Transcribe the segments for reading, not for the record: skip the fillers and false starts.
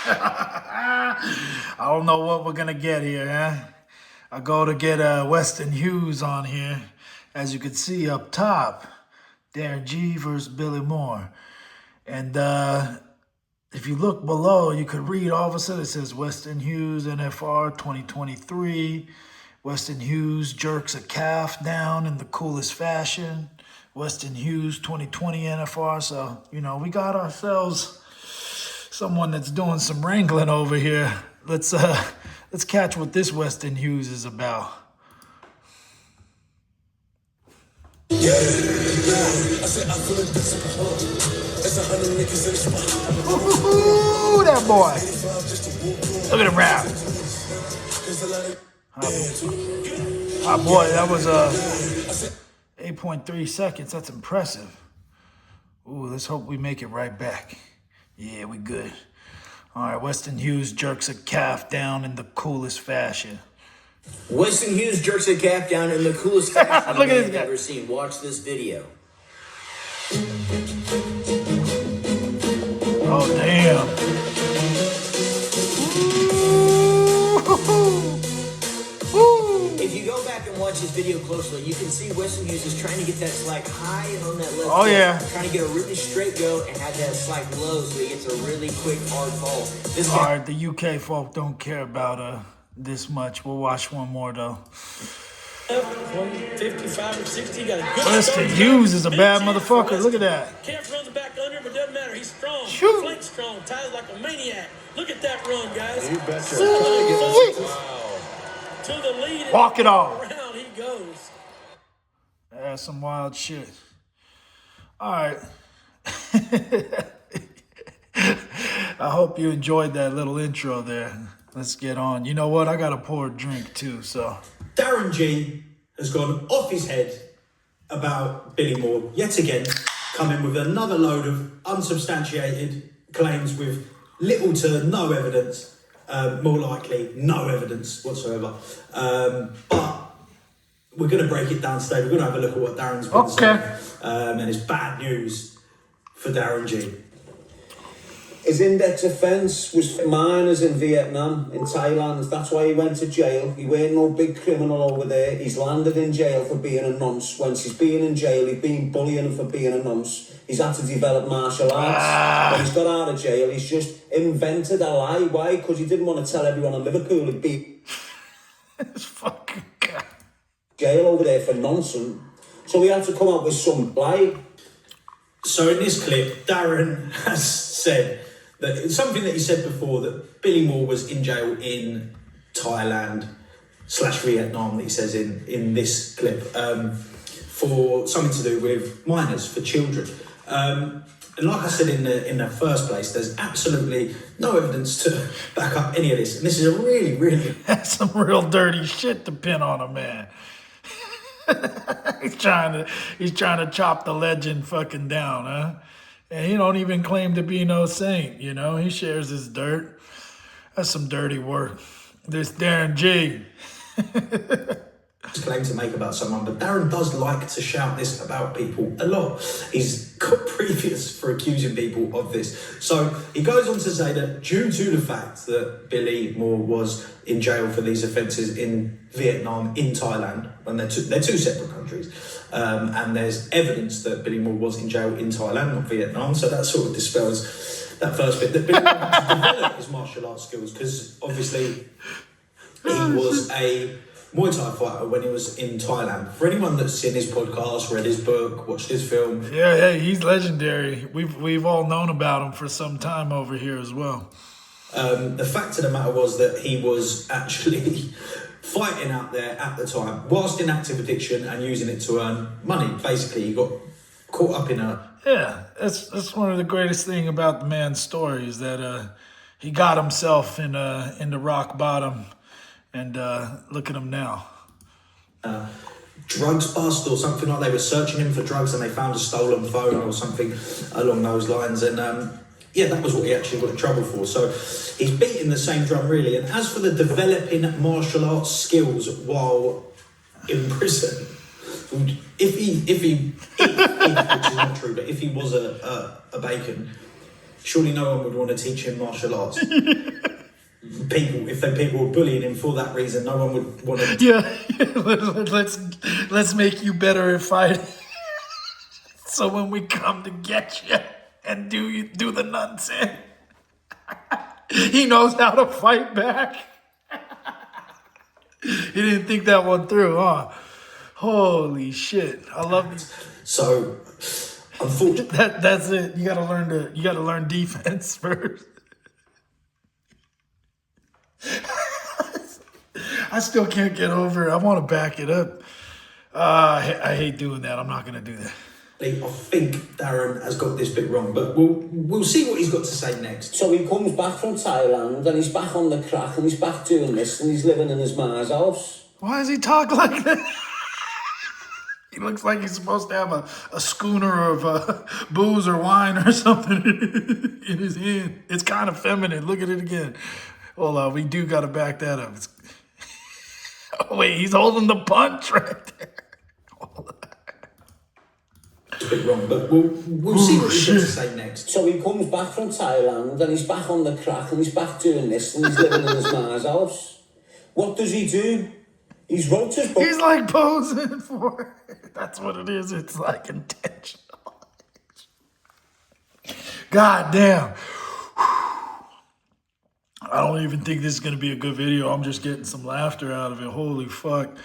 I don't know what we're gonna get here, huh? I go to get Weston Hughes on here. As you can see up top, Darren G versus Billy Moore. And if you look below, you could read all of a sudden it says Weston Hughes NFR 2023. Weston Hughes jerks a calf down in the coolest fashion. Weston Hughes 2020 NFR. So, you know, we got ourselves someone that's doing some wrangling over here. Let's catch what this Weston Hughes is about. Yeah. Ooh, that boy. Look at him rap. Oh boy, that was 8.3 seconds. That's impressive. Ooh, let's hope we make it right back. Yeah, we good. All right, Weston Hughes jerks a calf down in the coolest fashion. Weston Hughes jerks a calf down in the coolest fashion Look at this I've guy. ever seen. Watch this video. Oh, damn. If you go back and watch this video closely, you can see Weston Hughes is trying to get that slack high and on that left foot, yeah. trying to get a really straight go and have that slack low so he gets a really quick, hard fall. This All right, the UK folk don't care about this much. We'll watch one more, though. 155 or 60, got a good Weston Hughes is a bad motherfucker. Look at that. Can't run the back under, but doesn't matter. He's strong. Shoot. Flank strong. Ties like a maniac. Look at that run, guys. You betcha. To the lead. Walk it off. Around he goes. That's some wild shit. All right. I hope you enjoyed that little intro there. Let's get on. You know what? I got to pour a drink too, so. Darren G has gone off his head about Billy Moore yet again, coming with another load of unsubstantiated claims with little to no evidence, more likely no evidence whatsoever. But we're going to break it down today. We're going to have a look at what Darren's been saying. And it's bad news for Darren G. His index offence was minors in Vietnam, in Thailand. That's why he went to jail. He weren't no big criminal over there. He's landed in jail for being a nonce. Once he's been in jail, he's been bullying for being a nonce. He's had to develop martial arts. When he's got out of jail, he's just invented a lie. Why? Because he didn't want to tell everyone in Liverpool he'd be This fucking guy. Jail over there for nonsense. So he had to come up with some lie. So in this clip, Darren has said that it's something that he said before, that Billy Moore was in jail in Thailand/Vietnam, that he says in this clip, for something to do with minors, for children. And like I said in the first place, there's absolutely no evidence to back up any of this. And this is a really, really... That's some real dirty shit to pin on a man. He's trying to chop the legend fucking down, huh? And he don't even claim to be no saint, you know? He shares his dirt. That's some dirty work. This Darren G. claim to make about someone, but Darren does like to shout this about people a lot. He's got previous for accusing people of this. So he goes on to say that due to the fact that Billy Moore was in jail for these offences in Vietnam, in Thailand, and they're two separate countries, and there's evidence that Billy Moore was in jail in Thailand, not Vietnam, so that sort of dispels that first bit, that Billy Moore had to develop his martial arts skills, because obviously he was a Muay Thai fighter when he was in Thailand. For anyone that's seen his podcast, read his book, watched his film. Yeah, he's legendary. We've all known about him for some time over here as well. The fact of the matter was that he was actually fighting out there at the time, whilst in active addiction and using it to earn money. Basically, he got caught up in a... Yeah, that's one of the greatest thing about the man's story is that he got himself in the rock bottom. And look at him now. Drugs bust or something like. They were searching him for drugs and they found a stolen phone or something along those lines. And yeah, that was what he actually got in trouble for. So he's beating the same drum really. And as for the developing martial arts skills while in prison, if he which is not true, but if he was a bacon, surely no one would want to teach him martial arts. People were bullying him for that reason, no one would want to. Let's make you better at fighting. So when we come to get you and do the nonsense, he knows how to fight back. He didn't think that one through, huh? Holy shit! I love these. So, unfortunately, That's it. You gotta learn defense first. I still can't get over it. I want to back it up. I hate doing that. I'm not gonna do that. I think Darren has got this bit wrong, but we'll see what he's got to say next. So he comes back from Thailand and he's back on the crack and he's back doing this and he's living in his ma's house. Why does he talk like that? He looks like he's supposed to have a schooner of booze or wine or something in his hand. It's kind of feminine. Look at it again. Hold on, we do got to back that up. Oh, wait, he's holding the punch right there. Hold on. It's a bit wrong, but we'll see what he's got to say next. So he comes back from Thailand and he's back on the crack and he's back doing this and he's living in his ma's house. What does he do? He's wrote his book. He's like posing for it. That's what it is. It's like intentional. God damn. I don't even think this is going to be a good video. I'm just getting some laughter out of it. Holy fuck.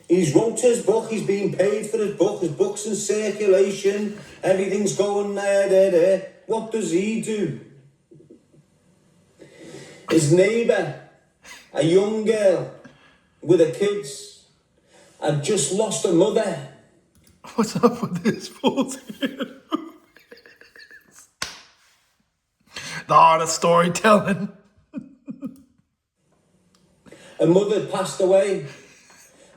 He's wrote his book, he's being paid for his book, his book's in circulation, everything's going there. What does he do? His neighbour, a young girl with her kids, had just lost her mother. What's up with this fool's head? The art of storytelling. Her mother had passed away.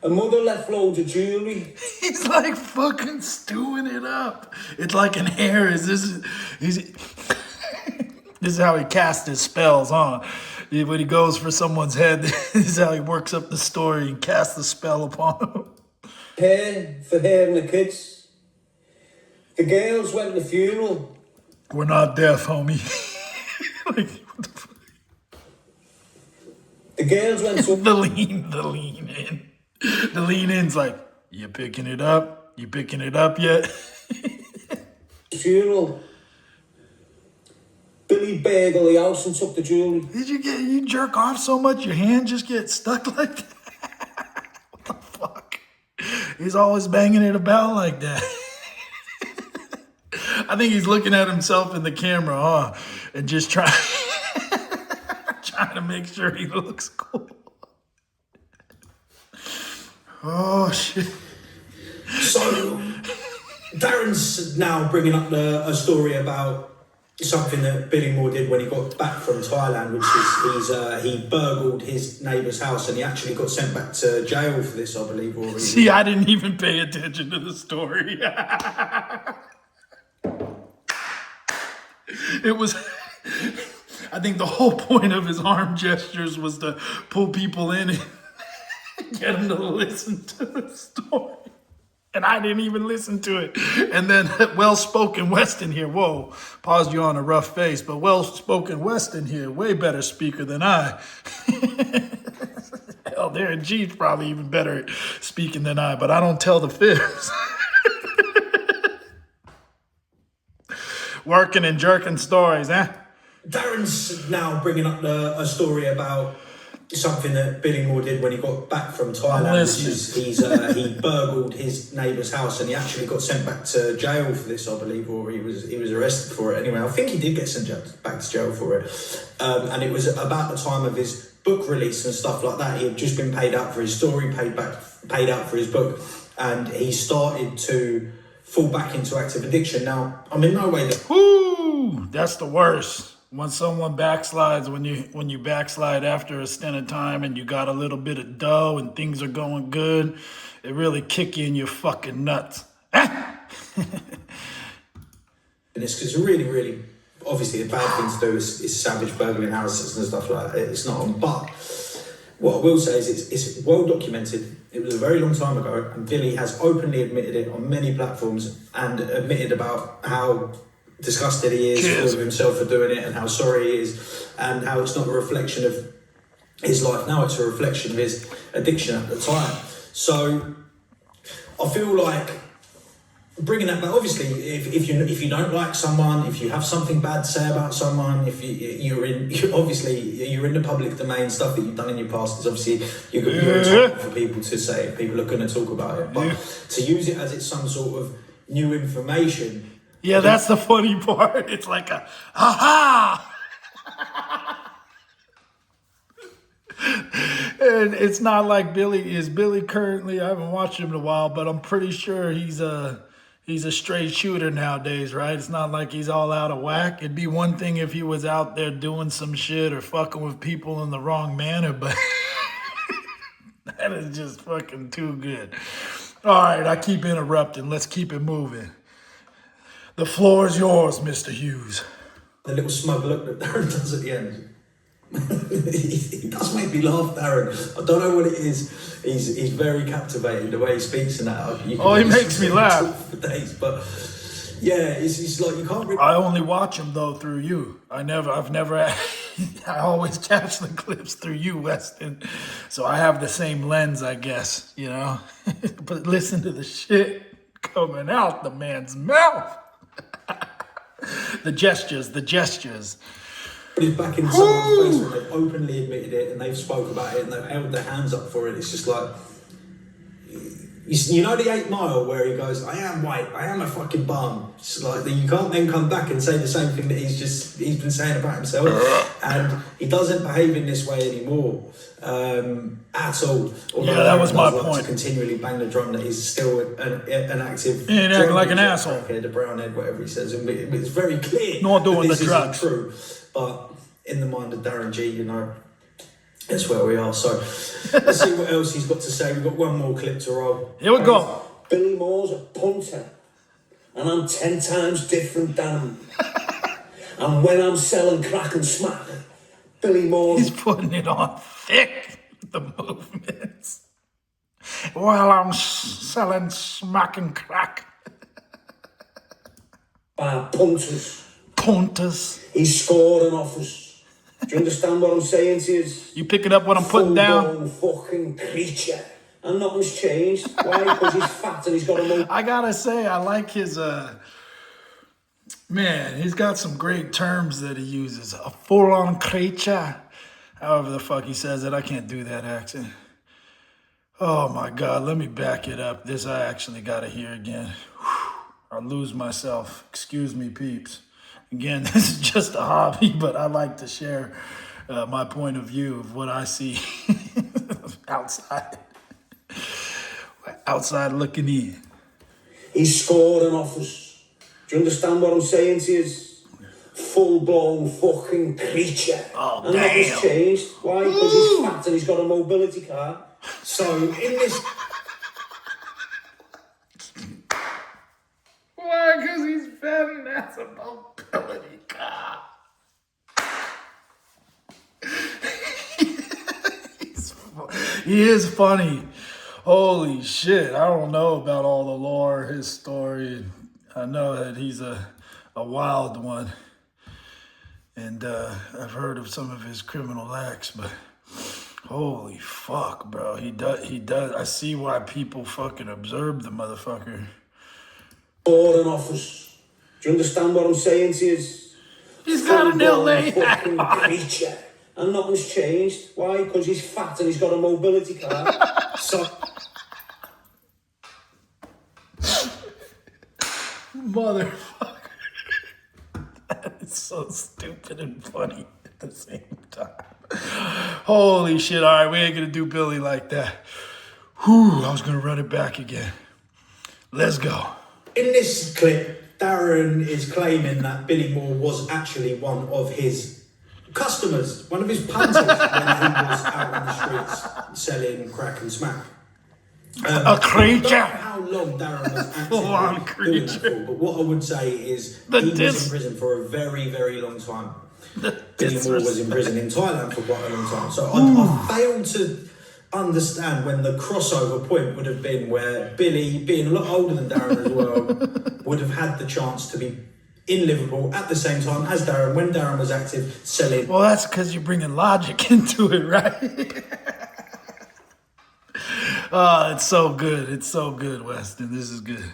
Her mother left loads of jewellery. He's like fucking stewing it up. It's like an Harris. This is how he casts his spells, huh? When he goes for someone's head, this is how he works up the story and casts the spell upon them. Hair for her and the kids. The girls went to the funeral. We're not deaf, homie. Like, what the fuck? The girls went to The lean in. The lean in's like, you picking it up? You picking it up yet? the funeral. Billy burgled the house and took the jewellery. Did you jerk off so much your hand just get stuck like that? What the fuck? He's always banging it about like that. I think he's looking at himself in the camera, huh? And just trying to make sure he looks cool. Oh, shit. So, Darren's now bringing up a story about something that Billy Moore did when he got back from Thailand, which is he burgled his neighbour's house and he actually got sent back to jail for this, I believe. Or See, I didn't even pay attention to the story. It was... I think the whole point of his arm gestures was to pull people in and get them to listen to the story. And I didn't even listen to it. And then well-spoken Weston here. Whoa, paused you on a rough face, but well-spoken Weston here. Way better speaker than I. Hell, Darren G's probably even better at speaking than I, but I don't tell the fibs. Working and jerking stories, eh? Darren's now bringing up a story about something that Billy Moore did when he got back from Thailand, which is he burgled his neighbour's house and he actually got sent back to jail for this, I believe, or he was arrested for it. Anyway, I think he did get sent back to jail for it, and it was about the time of his book release and stuff like that. He had just been paid out for his story, paid out for his book, and he started to fall back into active addiction. Now, I'm in no way that... Woo! That's the worst. When someone backslides, when you backslide after a stint of time and you got a little bit of dough and things are going good, it really kick you in your fucking nuts. It's because really, really, obviously a bad thing to do is savage burgling houses and stuff like that. It's not on. But what I will say is it's well documented. It was a very long time ago, and Billy has openly admitted it on many platforms and admitted about how disgusted he is Cheers. with himself for doing it, and how sorry he is, and how it's not a reflection of his life now, it's a reflection of his addiction at the time. So I feel like bringing that back, obviously, if you don't like someone, if you have something bad to say about someone, if you're in the public domain, stuff that you've done in your past is obviously you're entitled for people to say if people are going to talk about it. But to use it as it's some sort of new information. Yeah, that's the funny part. It's like a ha. And it's not like Billy currently, I haven't watched him in a while, but I'm pretty sure he's a straight shooter nowadays, right? It's not like he's all out of whack. It'd be one thing if he was out there doing some shit or fucking with people in the wrong manner, but that is just fucking too good. All right, I keep interrupting. Let's keep it moving. The floor is yours, Mr. Hughes. The little smug look that Darren does at the end. He does make me laugh, Darren. I don't know what it is. He's very captivating the way he speaks and that. He makes me laugh for days. But yeah, it's like you can't. I only watch him though through you. I've never. I always catch the clips through you, Weston. So I have the same lens, I guess. You know. But listen to the shit coming out the man's mouth. The gestures. He's back in someone's face when they've openly admitted it and they've spoke about it and they've held their hands up for it. It's just like, you know the 8 Mile where he goes, I am white, I am a fucking bum. It's like you can't then come back and say the same thing that he's been saying about himself. And he doesn't behave in this way anymore at all. Although that was my like point. To continually bang the drum that he's still an active. He ain't acting like an asshole. The brown head, whatever he says, and it's very clear. Not doing that this the drugs. isn't true. But in the mind of Darren G, you know, that's where we are. So let's see what else he's got to say. We've got one more clip to roll. Here we go. Billy Moore's a punter, and I'm 10 times different than him. And when I'm selling crack and smack, Billy Moore. He's putting it on thick with the movements. While I'm selling smack and crack. Punters. He's scoring offers. Do you understand what I'm saying to you? You picking up what I'm putting down? Fucking creature. And nothing's changed. Why? Because he's fat and he's got a move. I gotta say, I like his, man, he's got some great terms that he uses. A full-on creature. However the fuck he says it, I can't do that accent. Oh my God, let me back it up. This I actually gotta hear again. I lose myself. Excuse me, peeps. Again, this is just a hobby, but I like to share my point of view of what I see outside looking in. He's scoring offers. Do you understand what I'm saying to you? Full-blown fucking creature. Oh, and damn. nothing's changed. Why? Because he's fat and he's got a mobility car. So in this. Why? Because he's fat and that's a mobility car. He is funny. Holy shit. I don't know about all the lore, his story. I know that he's a wild one. And I've heard of some of his criminal acts, but holy fuck, bro. He does. I see why people fucking observe the motherfucker. Scoring offers. Do you understand what I'm saying to you? He's got a nail lay fucking creature. And nothing's changed. Why? Because he's fat and he's got a mobility car. So Motherfucker. That is so stupid and funny at the same time. Holy shit. All right, we ain't gonna do Billy like that. Whew, I was gonna run it back again. Let's go. in this clip, Darren is claiming that Billy Moore was actually one of his customers, one of his punters when he was out on the streets selling crack and smack. A creature. I don't know how long Darren was actually doing that for, but what I would say is he was in prison for a very, very long time. Billy Moore was in prison in Thailand for quite a long time. So I failed to understand when the crossover point would have been where Billy, being a lot older than Darren as well, would have had the chance to be in Liverpool at the same time as Darren, when Darren was active, selling. Well, that's because you're bringing logic into it, right? Oh, it's so good. It's so good, Weston. This is good.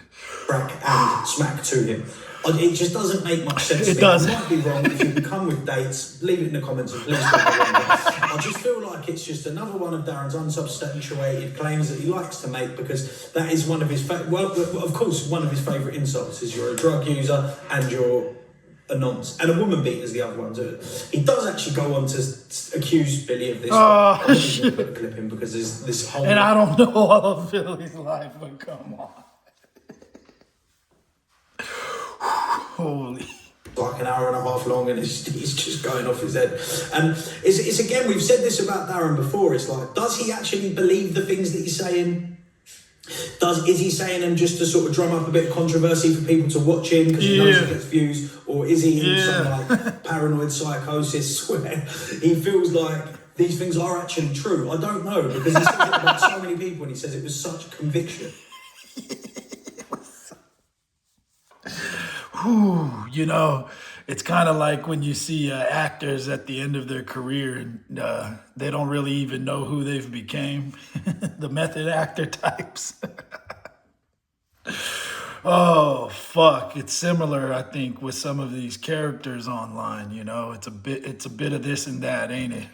Crack and smack to him. It just doesn't make much sense to It me. doesn't. I might be wrong. If you can come with dates, leave it in the comments and please don't be wrong. I just feel like it's just another one of Darren's unsubstantiated claims that he likes to make, because that is one of his, well, of course, one of his favourite insults is you're a drug user and you're a nonce. And a woman beater is the other one too. He does actually go on to accuse Billy of this. Oh, I'm not even going to put a clip in because there's this whole... And I don't know all of Billy's life, but come on. Holy. Like an hour and a half long, and he's just going off his head. And it's again, we've said this about Darren before, it's like, does he actually believe the things that he's saying? Is he saying them just to sort of drum up a bit of controversy for people to watch him because he knows he gets views? Or is he in some like paranoid psychosis where he feels like these things are actually true? I don't know, because he says it about so many people and he says it with such conviction. Whew, you know, it's kind of like when you see actors at the end of their career and they don't really even know who they've became. The method actor types. Oh, fuck. It's similar, I think, with some of these characters online, you know. It's a bit of this and that, ain't it?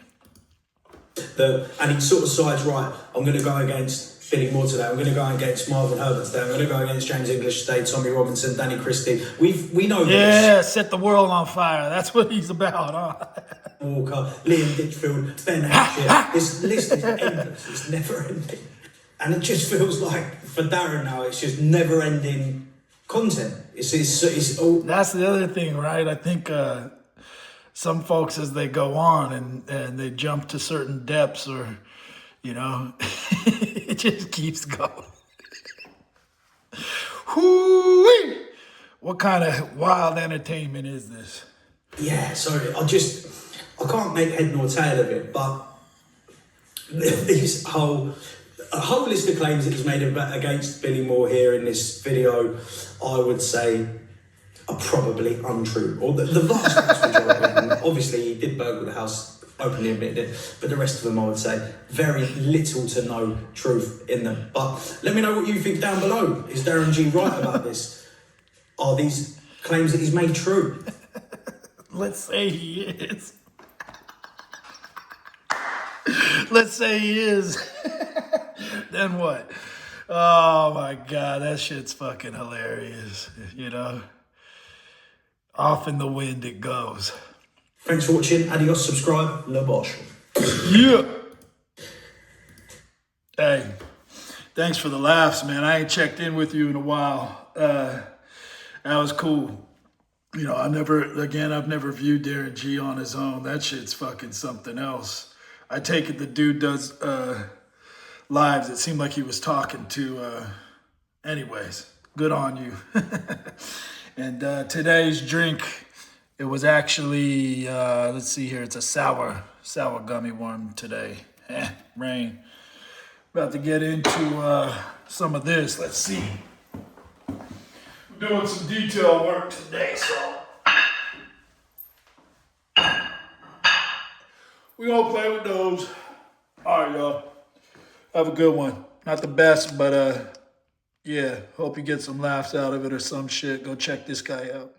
And he sort of sides, right, I'm going to go against Billy Moore today, I'm going to go against Marvin Herbert today, I'm going to go against James English today, Tommy Robinson, Danny Christie. We know this. Yeah, set the world on fire. That's what he's about, huh? Walker, Liam Ditchfield, Ben Hampshire. This list is endless. It's never ending. And it just feels like, for Darren now, it's just never ending content. It's all... That's the other thing, right? I think some folks, as they go on and they jump to certain depths, or, you know, it just keeps going. Whoo-wee! What kind of wild entertainment is this? Yeah, sorry, I can't make head nor tail of it, but this whole list of claims that he's made against Billy Moore here in this video, I would say are probably untrue, or the vast majority of them. Obviously, he did burgle the house, openly admitted it, but the rest of them, I would say, very little to no truth in them. But let me know what you think down below. Is Darren G right about this? Are these claims that he's made true? Let's say he is. Let's say he is. Then what? Oh my God, that shit's fucking hilarious, you know? Off in the wind it goes. Thanks for watching. Adios, subscribe. La Bosch. Yeah. Hey, thanks for the laughs, man. I ain't checked in with you in a while. That was cool. You know, I've never viewed Darren G on his own. That shit's fucking something else. I take it the dude does lives. It seemed like he was talking to, anyways, good on you. And today's drink, it was actually, let's see here, it's a sour gummy worm today. Rain. About to get into some of this. Let's see. I'm doing some detail work today, so we gonna play with those. All right, y'all. Have a good one. Not the best, but yeah. Hope you get some laughs out of it or some shit. Go check this guy out.